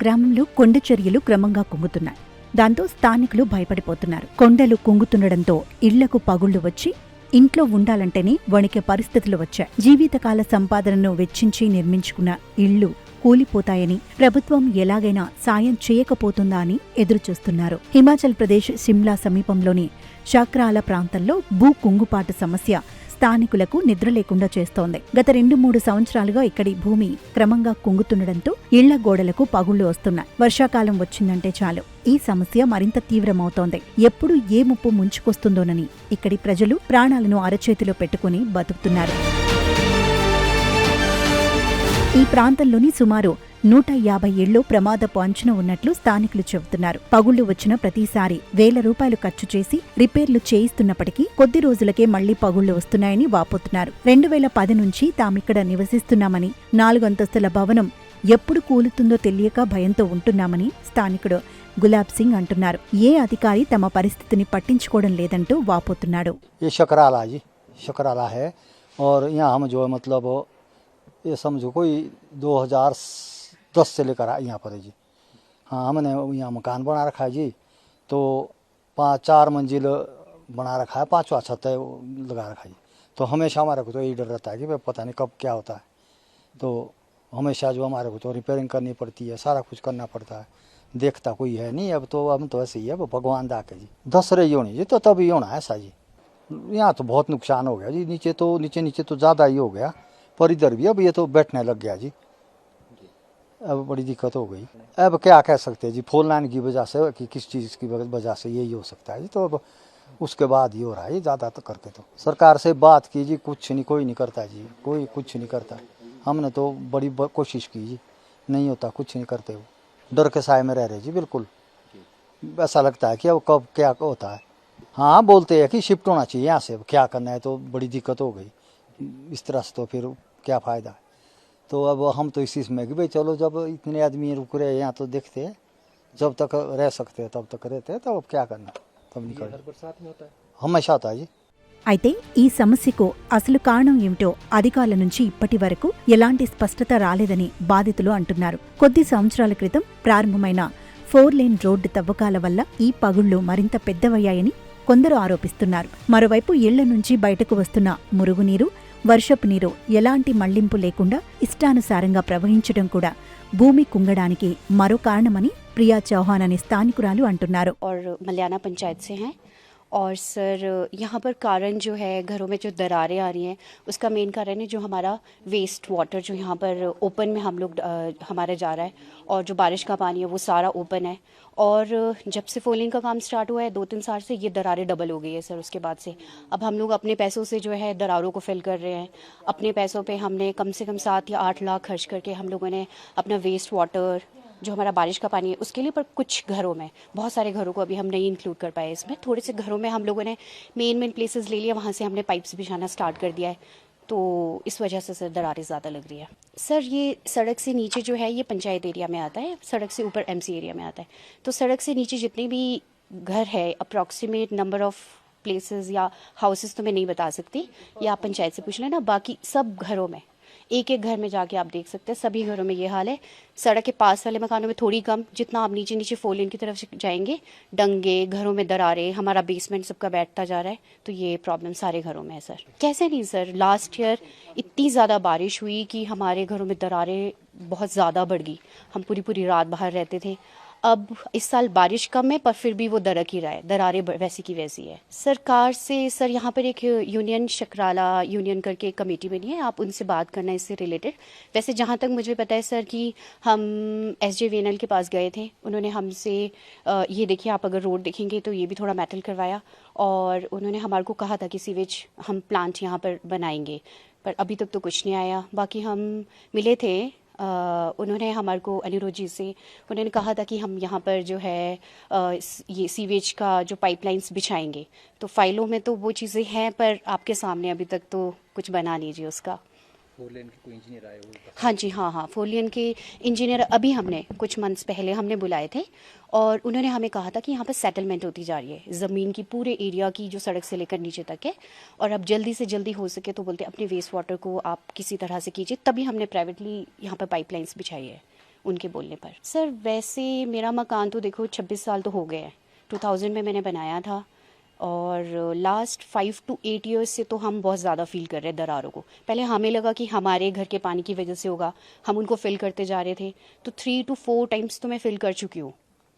గ్రామంలో కొండ చర్యలు క్రమంగా కుంగుతున్నాయి. దాంతో స్థానికులు భయపడిపోతున్నారు. కొండలు కుంగుతుండడంతో ఇళ్లకు పగుళ్లు వచ్చి ఇంట్లో ఉండాలంటేనే వణికే పరిస్థితులు వచ్చాయి. జీవితకాల సంపాదనను వెచ్చించి నిర్మించుకున్న ఇళ్లు కూలిపోతాయని, ప్రభుత్వం ఎలాగైనా సాయం చేయకపోతుందా అని ఎదురుచూస్తున్నారు. హిమాచల్ ప్రదేశ్ సిమ్లా సమీపంలోని షాక్రాల ప్రాంతంలో భూ కుంగుపాటు సమస్య స్థానికులకు నిద్ర లేకుండా చేస్తోంది. గత 2-3 సంవత్సరాలుగా ఇక్కడి భూమి క్రమంగా కుంగుతుండడంతో ఇళ్ల గోడలకు పగుళ్లు వస్తున్నాయి. వర్షాకాలం వచ్చిందంటే చాలు ఈ సమస్య మరింత తీవ్రమవుతోంది. ఎప్పుడు ఏ ముప్పు ముంచుకొస్తుందోనని ఇక్కడి ప్రజలు ప్రాణాలను అరచేతిలో పెట్టుకుని బతుకుతున్నారు. ఈ ప్రాంతంలోని సుమారు 150 ఇళ్లు ప్రమాదపు అంచున ఉన్నట్లు స్థానికులు చెబుతున్నారు. పగుళ్లు వచ్చిన ప్రతిసారి వేల రూపాయలు ఖర్చు చేసి రిపేర్లు చేయిస్తున్నప్పటికీ కొద్ది రోజులకే మళ్లీ పగుళ్లు వస్తున్నాయని వాపోతున్నారు. 2010 నుంచి తామిక్కడ నివసిస్తున్నామని, 4 అంతస్తుల భవనం ఎప్పుడు కూలుతుందో తెలియక భయంతో ఉంటున్నామని స్థానికుడు గులాబ్ సింగ్ అంటున్నారు. ఏ అధికారి తమ పరిస్థితిని పట్టించుకోవడం లేదంటూ వాపోతున్నాడు. ये समझो कोई 2010 से लेकर यहाँ पर है जी। हाँ, हमने यहाँ मकान बना रखा है जी, तो 4 मंजिल बना रखा है, 5वां छत है लगा रखा है जी। तो हमेशा हमारे को तो यही डर रहता है कि भाई पता नहीं कब क्या होता है। तो हमेशा जो हमारे को तो रिपेयरिंग करनी पड़ती है, सारा कुछ करना पड़ता है, देखता कोई है नहीं। अब तो ऐसे ही है, भगवान दा के जी 10 रही होनी जी, तो तभी होना है ऐसा जी। यहाँ तो बहुत नुकसान हो गया जी, नीचे तो ज़्यादा ही हो गया, पर इधर भी अब ये तो बैठने लग गया जी। अब बड़ी दिक्कत हो गई। अब क्या कह सकते हैं जी, फोन लाइन की वजह से कि किस चीज़ की वजह से यही हो सकता है जी। तो अब उसके बाद ही हो रहा है ज़्यादा तो करके। तो सरकार से बात की जी, कुछ नहीं, कोई नहीं करता जी, कोई कुछ नहीं करता। हमने तो बड़ी कोशिश की जी, नहीं होता, कुछ नहीं करते। वो डर के साए में रह रहे जी, बिल्कुल ऐसा लगता है कि अब कब क्या होता है। हाँ, बोलते हैं कि शिफ्ट होना चाहिए यहाँ से, क्या करना है, तो बड़ी दिक्कत हो गई इस तरह से, तो फिर क्या फ़ायदा है। तो अब हम तो इसी में कि भाई चलो, जब इतने आदमी रुक रहे हैं यहाँ तो देखते हैं, जब तक रह सकते हैं तब तक रहते हैं, तब अब क्या करना, तब निकल बरसात में होता है, हमेशा होता है जी। అయితే ఈ సమస్యకు అసలు కారణం ఏమిటో అధికారుల నుంచి ఇప్పటి వరకు ఎలాంటి స్పష్టత రాలేదని బాధితులు అంటున్నారు. కొద్ది సంవత్సరాల క్రితం ప్రారంభమైన 4 లేన్ రోడ్డు తవ్వకాల వల్ల ఈ పగుళ్లు మరింత పెద్దవయ్యాయని కొందరు ఆరోపిస్తున్నారు. మరోవైపు ఇళ్ల నుంచి బయటకు వస్తున్న మురుగునీరు, వర్షపు నీరు ఎలాంటి మళ్లింపు లేకుండా ఇష్టానుసారంగా ప్రవహించడం కూడా భూమి కుంగడానికి మరో కారణమని ప్రియా చౌహాన్ అనే స్థానికురాలు అంటున్నారు. और सर यहाँ पर कारण जो है, घरों में जो दरारें आ रही हैं, उसका मेन कारण है जो हमारा वेस्ट वाटर जो यहाँ पर ओपन में हम लोग हमारा जा रहा है, और जो बारिश का पानी है वो सारा ओपन है। और जब से फोलिंग का काम स्टार्ट हुआ है 2-3 साल से, ये दरारें डबल हो गई है सर। उसके बाद से अब हम लोग अपने पैसों से जो है दरारों को फिल कर रहे हैं। अपने पैसों पे हमने कम से कम 7 या 8 लाख खर्च करके हम लोगों ने अपना वेस्ट वाटर जो हमारा बारिश का पानी है उसके लिए, पर कुछ घरों में, बहुत सारे घरों को अभी हम नहीं इंक्लूड कर पाए इसमें। थोड़े से घरों में हम लोगों ने मेन प्लेसेस ले लिया, वहाँ से हमने पाइप्स बिछाना स्टार्ट कर दिया है। तो इस वजह से सर दरारें ज़्यादा लग रही है। सर ये सड़क से नीचे जो है ये पंचायत एरिया में आता है, सड़क से ऊपर MC एरिया में आता है। तो सड़क से नीचे जितने भी घर है, अप्रॉक्सीमेट नंबर ऑफ प्लेसेस या हाउसेस तो मैं नहीं बता सकती, या आप पंचायत से पूछ लेना। बाकी सब घरों में, एक घर में जाके आप देख सकते हैं, सभी घरों में ये हाल है। सड़क के पास वाले मकानों में थोड़ी कम, जितना आप नीचे 4 लेन की तरफ से जाएंगे, डंगे, घरों में दरारें, हमारा बेसमेंट सबका बैठता जा रहा है। तो ये प्रॉब्लम सारे घरों में है सर। कैसे नहीं सर, लास्ट ईयर इतनी ज़्यादा बारिश हुई कि हमारे घरों में दरारें बहुत ज़्यादा बढ़ गई, हम पूरी रात बाहर रहते थे। अब इस साल बारिश कम है, पर फिर भी वो दरक ही रहा है, दरारें वैसी की वैसी है। सरकार से सर यहाँ पर एक यूनियन, शकराला यूनियन करके एक कमेटी बनी है, आप उनसे बात करना इससे रिलेटेड। वैसे जहाँ तक मुझे पता है सर कि हम SJVNL के पास गए थे, उन्होंने हमसे ये देखिए आप अगर रोड देखेंगे तो ये भी थोड़ा मेटल करवाया, और उन्होंने हमारे को कहा था कि सीवेज हम प्लांट यहाँ पर बनाएंगे, पर अभी तक तो कुछ नहीं आया। बाकी हम मिले थे, उन्होंने हमारे को, अनिरुद्ध जी से, उन्होंने कहा था कि हम यहाँ पर जो है ये सीवेज का जो पाइपलाइंस बिछाएंगे। तो फाइलों में तो वो चीज़ें हैं, पर आपके सामने अभी तक तो कुछ बना नहीं जी उसका। 4 लेन के कोई इंजीनियर आए हो? हाँ जी, हाँ 4 लेन के इंजीनियर अभी हमने कुछ मंथ्स पहले हमने बुलाए थे, और उन्होंने हमें कहा था कि यहाँ पर सेटलमेंट होती जा रही है ज़मीन की, पूरे एरिया की, जो सड़क से लेकर नीचे तक है। और अब जल्दी से जल्दी हो सके तो बोलते अपने वेस्ट वाटर को आप किसी तरह से कीजिए। तभी हमने प्राइवेटली यहाँ पर पाइपलाइंस बिछाई है, उनके बोलने पर। सर वैसे मेरा मकान तो देखो 26 साल तो हो गए हैं, 2000 में मैंने बनाया था और लास्ट 5 to 8 ईयर्स से तो हम बहुत ज़्यादा फील कर रहे हैं दरारों को। पहले हमें लगा कि हमारे घर के पानी की वजह से होगा, हम उनको फिल करते जा रहे थे, तो 3 to 4 टाइम्स तो मैं फिल कर चुकी हूँ,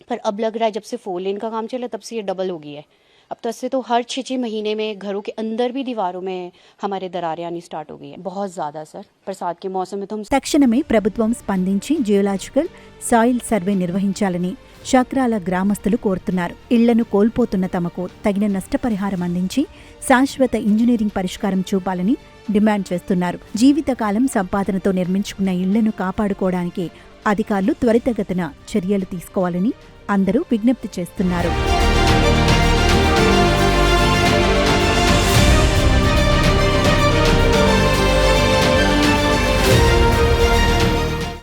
पर अब लग रहा है जब से 4 लेन का काम चला तब से ये डबल हो गई है। अब तक से तो हर 6-6 महीने में घरों के अंदर भी दीवारों में हमारे दरारें आनी स्टार्ट हो गई है, बहुत ज़्यादा सर। बरसात के मौसम में तो हम తక్షణమే ప్రభుత్వం స్పందించి జియోలాజికల్ సాయిల్ సర్వే నిర్వహించాలని షక్రాల గ్రామస్తులు కోరుతున్నారు. ఇళ్లను కోల్పోతున్న తమకు తగిన నష్టపరిహారం అందించి శాశ్వత ఇంజనీరింగ్ పరిష్కారం చూపాలని డిమాండ్ చేస్తున్నారు. జీవితకాలం సంపాదనతో నిర్మించుకున్న ఇళ్లను కాపాడుకోవడానికి అధికారులు త్వరితగతిన చర్యలు తీసుకోవాలని అందరూ విజ్ఞప్తి చేస్తున్నారు.